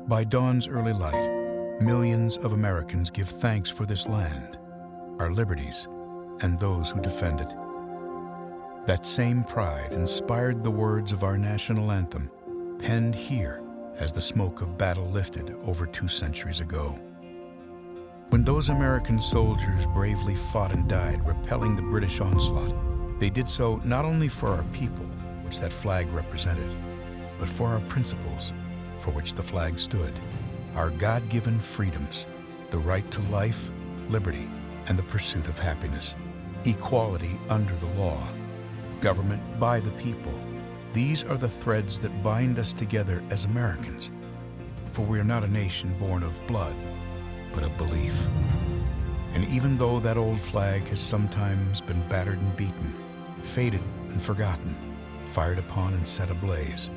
By dawn's early light, millions of Americans give thanks for this land, our liberties, and those who defend it. That same pride inspired the words of our national anthem, penned here as the smoke of battle lifted over 2 centuries ago. When those American soldiers bravely fought and died, repelling the British onslaught, they did so not only for our people, which that flag represented, but for our principles, for which the flag stood, our God-given freedoms, the right to life, liberty, and the pursuit of happiness, equality under the law, government by the people. These are the threads that bind us together as Americans, for we are not a nation born of blood, but of belief. And even though that old flag has sometimes been battered and beaten, faded and forgotten, fired upon and set ablaze,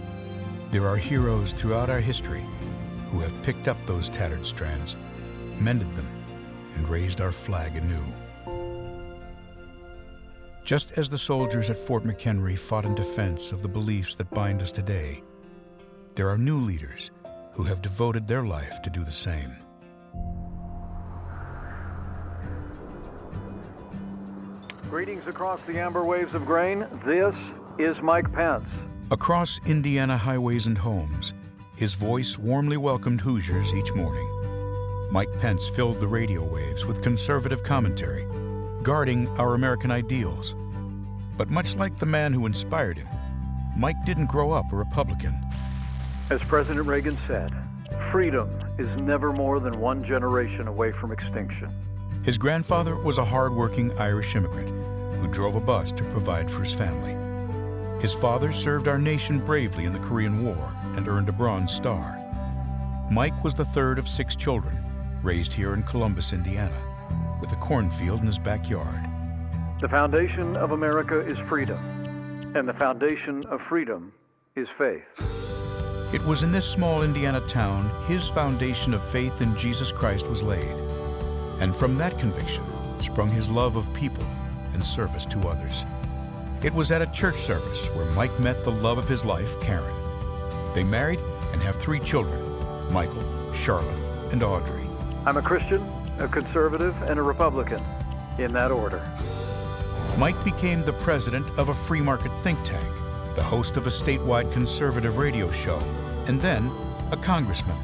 there are heroes throughout our history who have picked up those tattered strands, mended them, and raised our flag anew. Just as the soldiers at Fort McHenry fought in defense of the beliefs that bind us today, there are new leaders who have devoted their life to do the same. Greetings across the amber waves of grain. This is Mike Pence. Across Indiana highways and homes, his voice warmly welcomed Hoosiers each morning. Mike Pence filled the radio waves with conservative commentary, guarding our American ideals. But much like the man who inspired him, Mike didn't grow up a Republican. As President Reagan said, freedom is never more than one generation away from extinction. His grandfather was a hard-working Irish immigrant who drove a bus to provide for his family. His father served our nation bravely in the Korean War and earned a Bronze Star. Mike was the third of 6 children, raised here in Columbus, Indiana, with a cornfield in his backyard. The foundation of America is freedom, and the foundation of freedom is faith. It was in this small Indiana town his foundation of faith in Jesus Christ was laid. And from that conviction sprung his love of people and service to others. It was at a church service where Mike met the love of his life, Karen. They married and have 3 children, Michael, Charlotte, and Audrey. I'm a Christian, a conservative, and a Republican, in that order. Mike became the president of a free market think tank, the host of a statewide conservative radio show, and then a congressman.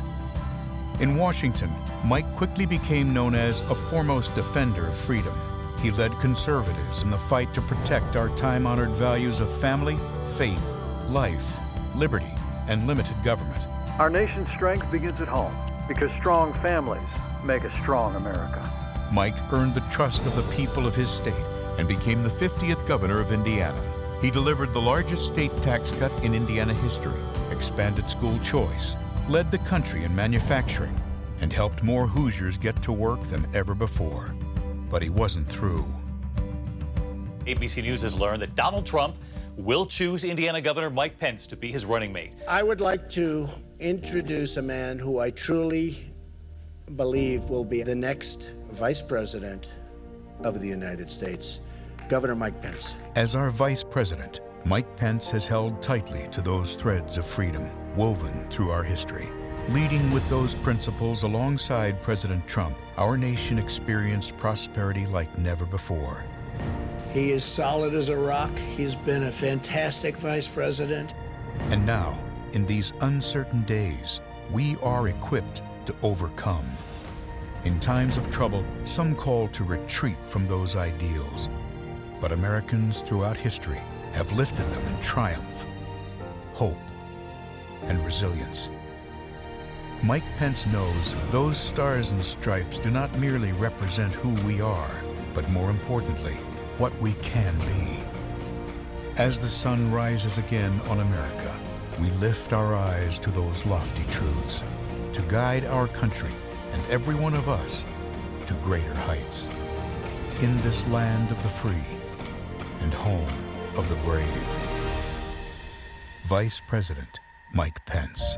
In Washington, Mike quickly became known as a foremost defender of freedom. He led conservatives in the fight to protect our time-honored values of family, faith, life, liberty, and limited government. Our nation's strength begins at home, because strong families make a strong America. Mike earned the trust of the people of his state and became the 50th governor of Indiana. He delivered the largest state tax cut in Indiana history, expanded school choice, led the country in manufacturing, and helped more Hoosiers get to work than ever before. But he wasn't through. ABC News has learned that Donald Trump will choose Indiana Governor Mike Pence to be his running mate. I would like to introduce a man who I truly believe will be the next Vice President of the United States, Governor Mike Pence. As our Vice President, Mike Pence has held tightly to those threads of freedom woven through our history. Leading with those principles alongside President Trump, our nation experienced prosperity like never before. He is solid as a rock. He's been a fantastic Vice President. And now, in these uncertain days, we are equipped to overcome. In times of trouble, some call to retreat from those ideals. But Americans throughout history have lifted them in triumph, hope, and resilience. Mike Pence knows those stars and stripes do not merely represent who we are, but more importantly, what we can be. As the sun rises again on America, we lift our eyes to those lofty truths, to guide our country and every one of us to greater heights. In this land of the free and home of the brave. Vice President Mike Pence.